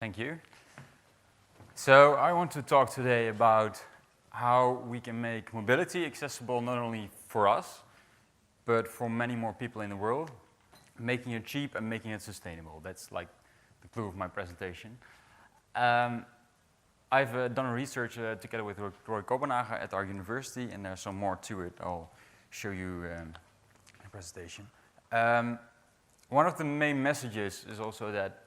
Thank you. So I want to talk today about how we can make mobility accessible not only for us, but for many more people in the world, making it cheap and making it sustainable. That's like the clue of my presentation. I've done a research together with Roy Kopenhagen at our university, and there's some more to it. I'll show you in the presentation. One of the main messages is also that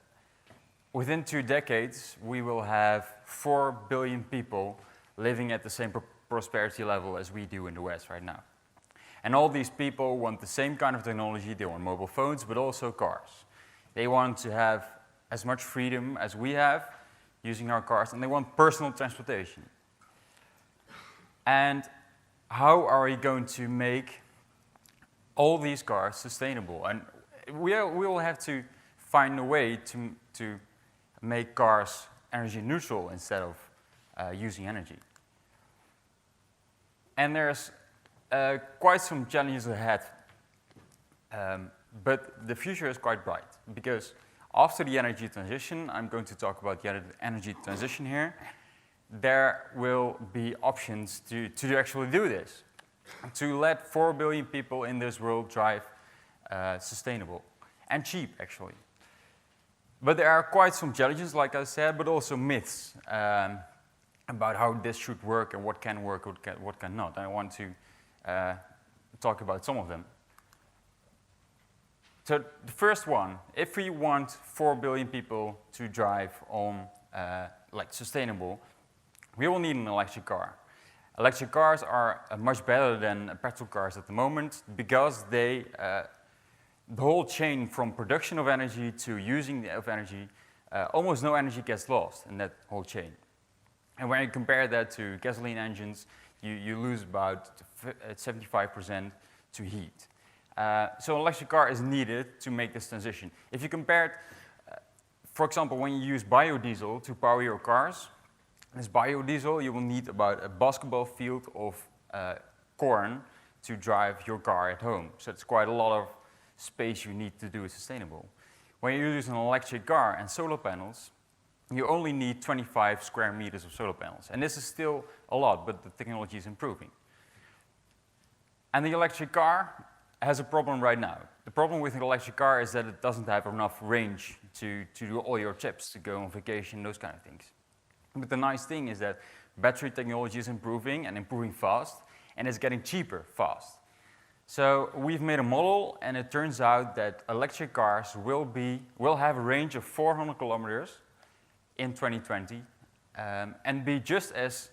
within 2 decades, we will have 4 billion people living at the same prosperity level as we do in the West right now. And all these people want the same kind of technology. They want mobile phones, but also cars. They want to have as much freedom as we have using our cars, and they want personal transportation. And how are we going to make all these cars sustainable? And we will have to find a way to make cars energy neutral instead of using energy. And there's quite some challenges ahead, but the future is quite bright, because after the energy transition, I'm going to talk about the energy transition here, there will be options to actually do this, to let 4 billion people in this world drive sustainable and cheap, actually. But there are quite some challenges, like I said, but also myths about how this should work and what can work, what cannot. I want to talk about some of them. So the first one, if we want 4 billion people to drive on like sustainable, we will need an electric car. Electric cars are much better than petrol cars at the moment, because they the whole chain from production of energy to using of energy, almost no energy gets lost in that whole chain. And when you compare that to gasoline engines, you lose about 75% to heat. So an electric car is needed to make this transition. If you compare it, for example, when you use biodiesel to power your cars, this biodiesel, you will need about a basketball field of corn to drive your car at home. So it's quite a lot of space you need to do it sustainable. When you use an electric car and solar panels, you only need 25 square meters of solar panels. And this is still a lot, but the technology is improving. And the electric car has a problem right now. The problem with an electric car is that it doesn't have enough range to do all your trips, to go on vacation, those kind of things. But the nice thing is that battery technology is improving, and improving fast, and it's getting cheaper fast. So we've made a model, and it turns out that electric cars will have a range of 400 kilometers in 2020, and be just as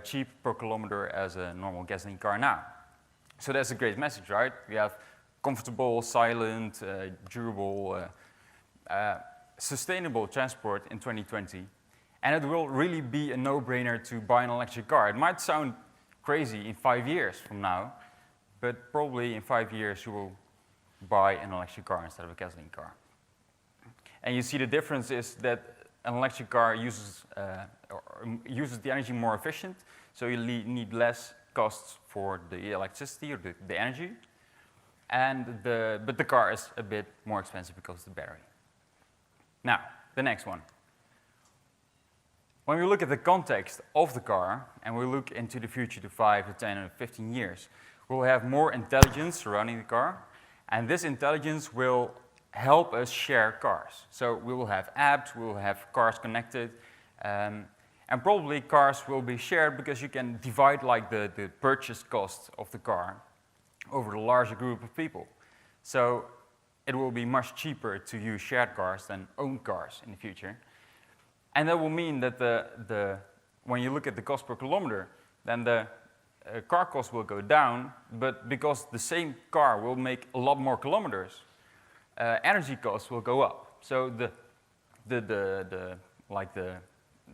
cheap per kilometer as a normal gasoline car now. So that's a great message, right? We have comfortable, silent, durable, sustainable transport in 2020, and it will really be a no-brainer to buy an electric car. It might sound crazy in 5 years from now, but probably in 5 years you will buy an electric car instead of a gasoline car. And you see the difference is that an electric car uses the energy more efficient, so you need less costs for the electricity or the energy, but the car is a bit more expensive because of the battery. Now, the next one. When we look at the context of the car, and we look into the future to 5 to 10 or 15 years, we'll have more intelligence surrounding the car, and this intelligence will help us share cars. So we will have apps, we will have cars connected, and probably cars will be shared because you can divide like the purchase cost of the car over a larger group of people. So it will be much cheaper to use shared cars than owned cars in the future. And that will mean that when you look at the cost per kilometer, then the car cost will go down, but because the same car will make a lot more kilometers, energy costs will go up. So the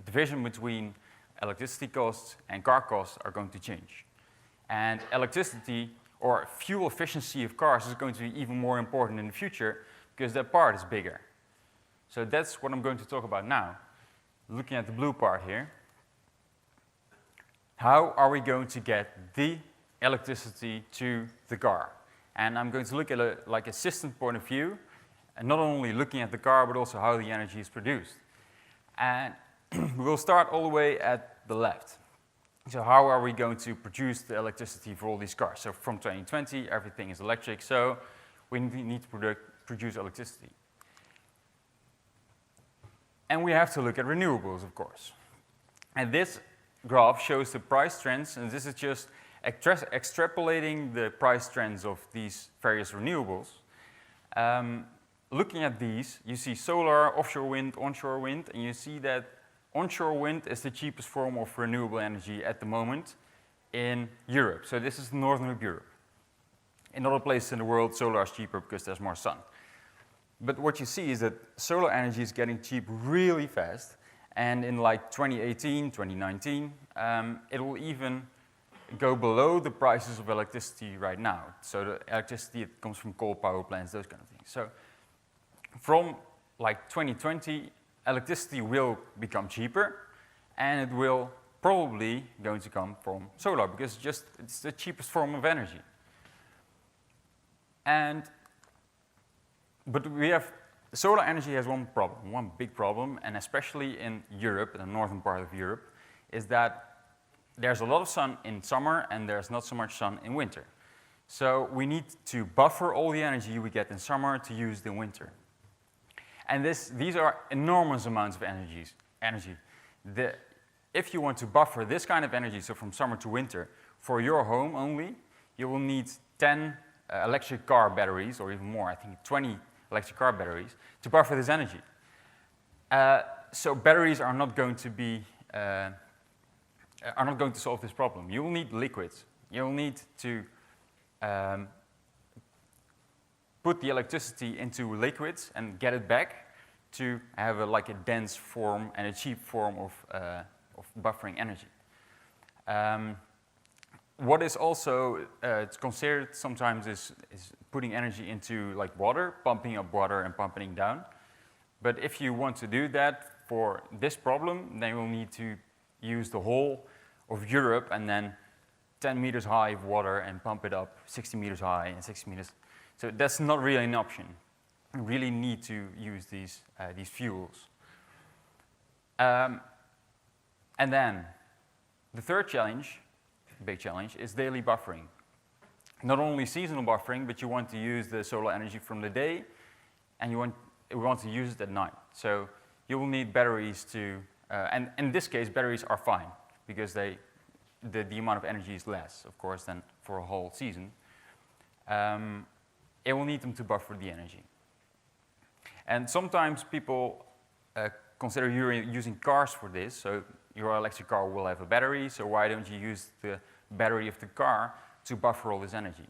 division between electricity costs and car costs are going to change. And electricity or fuel efficiency of cars is going to be even more important in the future because that part is bigger. So that's what I'm going to talk about now. Looking at the blue part here. How are we going to get the electricity to the car? And I'm going to look at a system point of view, and not only looking at the car, but also how the energy is produced. And we'll start all the way at the left. So how are we going to produce the electricity for all these cars? So from 2020, everything is electric, so we need to produce electricity. And we have to look at renewables, of course. And this graph shows the price trends, and this is just extrapolating the price trends of these various renewables. Looking at these, you see solar, offshore wind, onshore wind, and you see that onshore wind is the cheapest form of renewable energy at the moment in Europe. So this is northern Europe. In other places in the world, solar is cheaper because there's more sun. But what you see is that solar energy is getting cheap really fast. And in like 2018, 2019, it will even go below the prices of electricity right now. So the electricity that comes from coal power plants, those kind of things. So from like 2020, electricity will become cheaper, and it will probably going to come from solar because it's the cheapest form of energy. But solar energy has one problem, one big problem, and especially in Europe, in the northern part of Europe, is that there's a lot of sun in summer and there's not so much sun in winter. So we need to buffer all the energy we get in summer to use in winter. And these are enormous amounts of energy. If you want to buffer this kind of energy, so from summer to winter, for your home only, you will need 10 electric car batteries, or even more, I think 20 electric car batteries, to buffer this energy. So batteries are not going to solve this problem. You will need liquids. You will need to put the electricity into liquids and get it back to have a dense form and a cheap form of buffering energy. What is also considered sometimes is putting energy into like water, pumping up water and pumping it down. But if you want to do that for this problem, then you'll need to use the whole of Europe and then 10 meters high of water and pump it up 60 meters high and 60 meters. So that's not really an option. You really need to use these fuels. And then the third challenge, big challenge, is daily buffering. Not only seasonal buffering, but you want to use the solar energy from the day, and you want to use it at night. So you will need batteries to, and in this case, batteries are fine, because the amount of energy is less, of course, than for a whole season. It will need them to buffer the energy. And sometimes people consider using cars for this, so your electric car will have a battery, so why don't you use the battery of the car to buffer all this energy?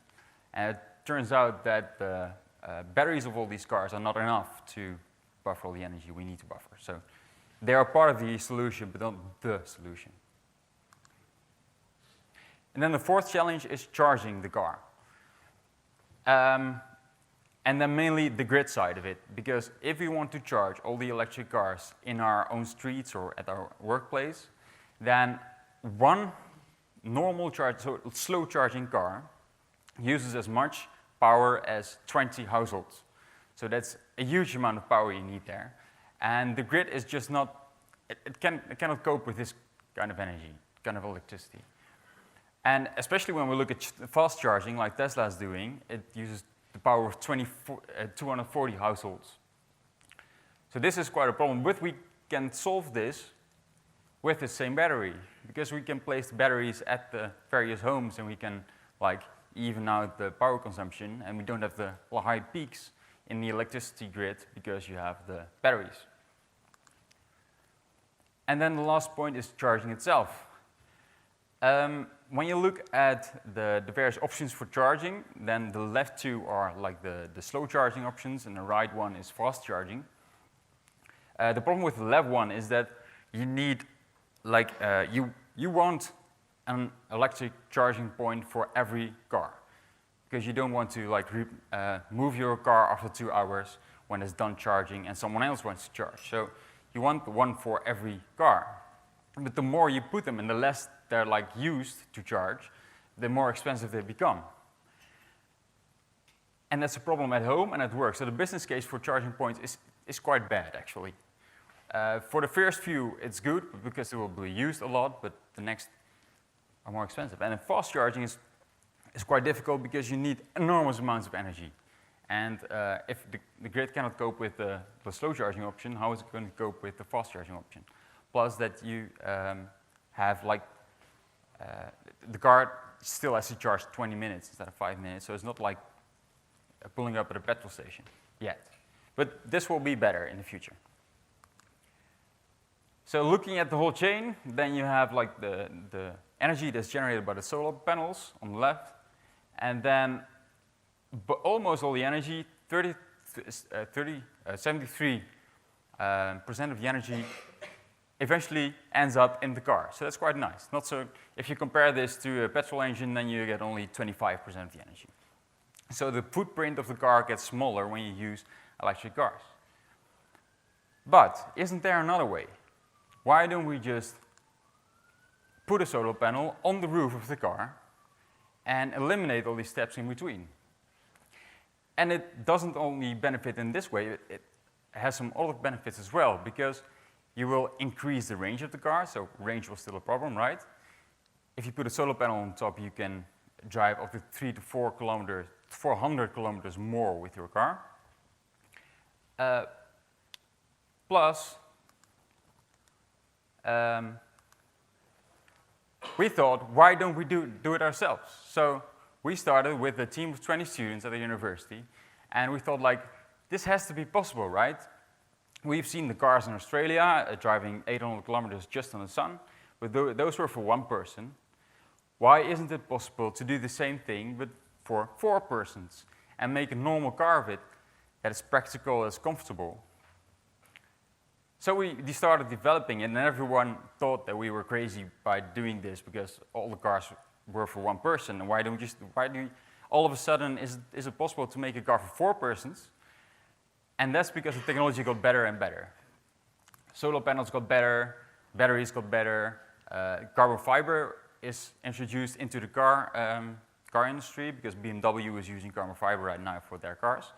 And it turns out that the batteries of all these cars are not enough to buffer all the energy we need to buffer. So they are part of the solution, but not the solution. And then the fourth challenge is charging the car. And then mainly the grid side of it, because if we want to charge all the electric cars in our own streets or at our workplace, then one normal charge, so slow charging car, uses as much power as 20 households. So that's a huge amount of power you need there. And the grid is just not, it cannot cope with this kind of energy, kind of electricity. And especially when we look at fast charging, like Tesla is doing, it uses the power of 240 households. So this is quite a problem, but we can solve this with the same battery, because we can place the batteries at the various homes and we can even out the power consumption, and we don't have the high peaks in the electricity grid because you have the batteries. And then the last point is charging itself. When you look at the various options for charging, then the left two are like the slow charging options, and the right one is fast charging. The problem with the left one is that you need, you want an electric charging point for every car, because you don't want to move your car after 2 hours when it's done charging and someone else wants to charge. So you want one for every car. But the more you put them and the less they're used to charge, the more expensive they become. And that's a problem at home and at work. So the business case for charging points is quite bad, actually. For the first few, it's good because it will be used a lot, but the next are more expensive. And fast charging is quite difficult because you need enormous amounts of energy. And if the grid cannot cope with the slow charging option, how is it going to cope with the fast charging option? Plus that you have like, the car still has to charge 20 minutes instead of 5 minutes, so it's not like pulling up at a petrol station yet. But this will be better in the future. So looking at the whole chain, then you have like the energy that's generated by the solar panels on the left, and then almost all the energy, 73% of the energy eventually ends up in the car. So that's quite nice. Not so, if you compare this to a petrol engine, then you get only 25% of the energy. So the footprint of the car gets smaller when you use electric cars. But isn't there another way? Why don't we just put a solar panel on the roof of the car and eliminate all these steps in between? And it doesn't only benefit in this way, it has some other benefits as well, because you will increase the range of the car, so range was still a problem, right? If you put a solar panel on top, you can drive up to 300 to 400 kilometers more with your car. Plus, we thought, why don't we do it ourselves? So we started with a team of 20 students at the university, and we thought, like, this has to be possible, right? We've seen the cars in Australia driving 800 kilometers just on the sun, but those were for one person. Why isn't it possible to do the same thing, but for 4 persons, and make a normal car of it that is practical, that's comfortable? So we started developing it, and everyone thought that we were crazy by doing this because all the cars were for one person. And why do all of a sudden is it possible to make a car for 4 persons? And that's because the technology got better and better. Solar panels got better, batteries got better, carbon fiber is introduced into the car industry because BMW is using carbon fiber right now for their cars.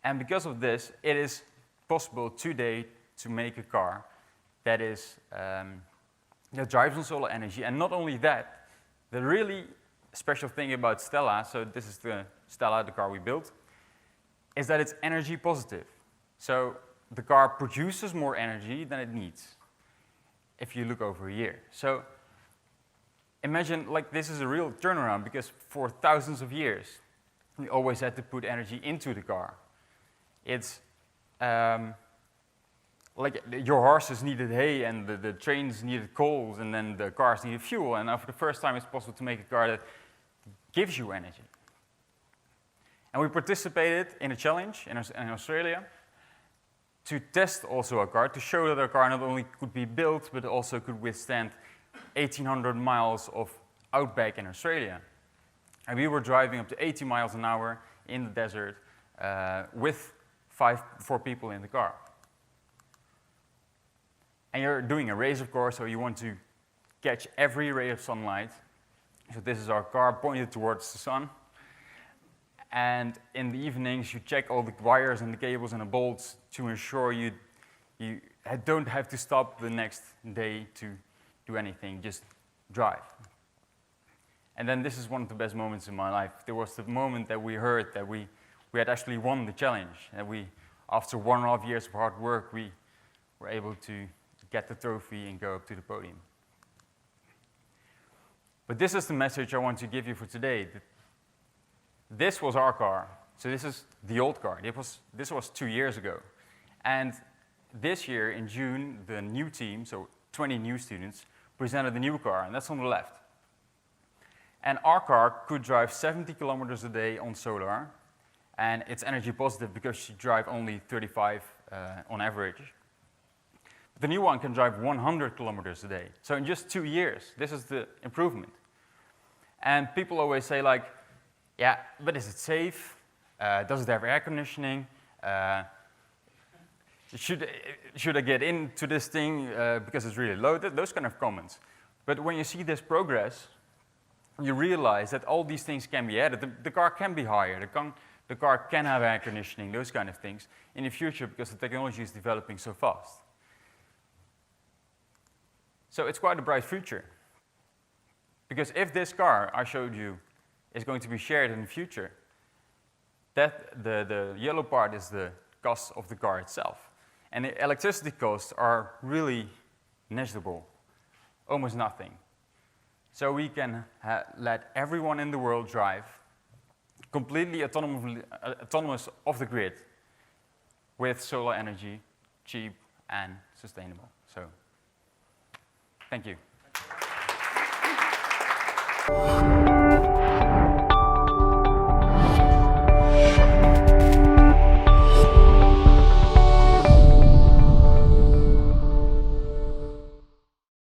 And because of this, it is possible today to make a car that that drives on solar energy. And not only that, the really special thing about Stella, so this is the Stella, the car we built, is that it's energy positive. So the car produces more energy than it needs if you look over a year. So imagine, like, this is a real turnaround because for thousands of years, we always had to put energy into the car. It's like your horses needed hay and the trains needed coals and then the cars needed fuel. And now for the first time, it's possible to make a car that gives you energy. And we participated in a challenge in Australia to test also a car, to show that our car not only could be built, but also could withstand 1,800 miles of outback in Australia. And we were driving up to 80 miles an hour in the desert with 4 people in the car. And you're doing a race, of course, so you want to catch every ray of sunlight. So this is our car pointed towards the sun. And in the evenings, you check all the wires and the cables and the bolts to ensure you don't have to stop the next day to do anything, just drive. And then this is one of the best moments in my life. There was the moment that we heard that we had actually won the challenge. And after 1.5 years of hard work, we were able to get the trophy and go up to the podium. But this is the message I want to give you for today. This was our car. So this is the old car. This was 2 years ago. And this year, in June, the new team, so 20 new students, presented the new car, and that's on the left. And our car could drive 70 kilometers a day on solar, and it's energy positive because you drive only 35 on average. But the new one can drive 100 kilometers a day. So in just 2 years, this is the improvement. And people always say, like, yeah, but is it safe? Does it have air conditioning? Should I get into this thing because it's really low? Those kind of comments. But when you see this progress, you realize that all these things can be added. The car can be higher. The car can have air conditioning, those kind of things in the future because the technology is developing so fast. So it's quite a bright future. Because if this car I showed you is going to be shared in the future, the yellow part is the cost of the car itself. And the electricity costs are really negligible, almost nothing. So we can let everyone in the world drive completely autonomous off the grid with solar energy, cheap and sustainable. So, thank you.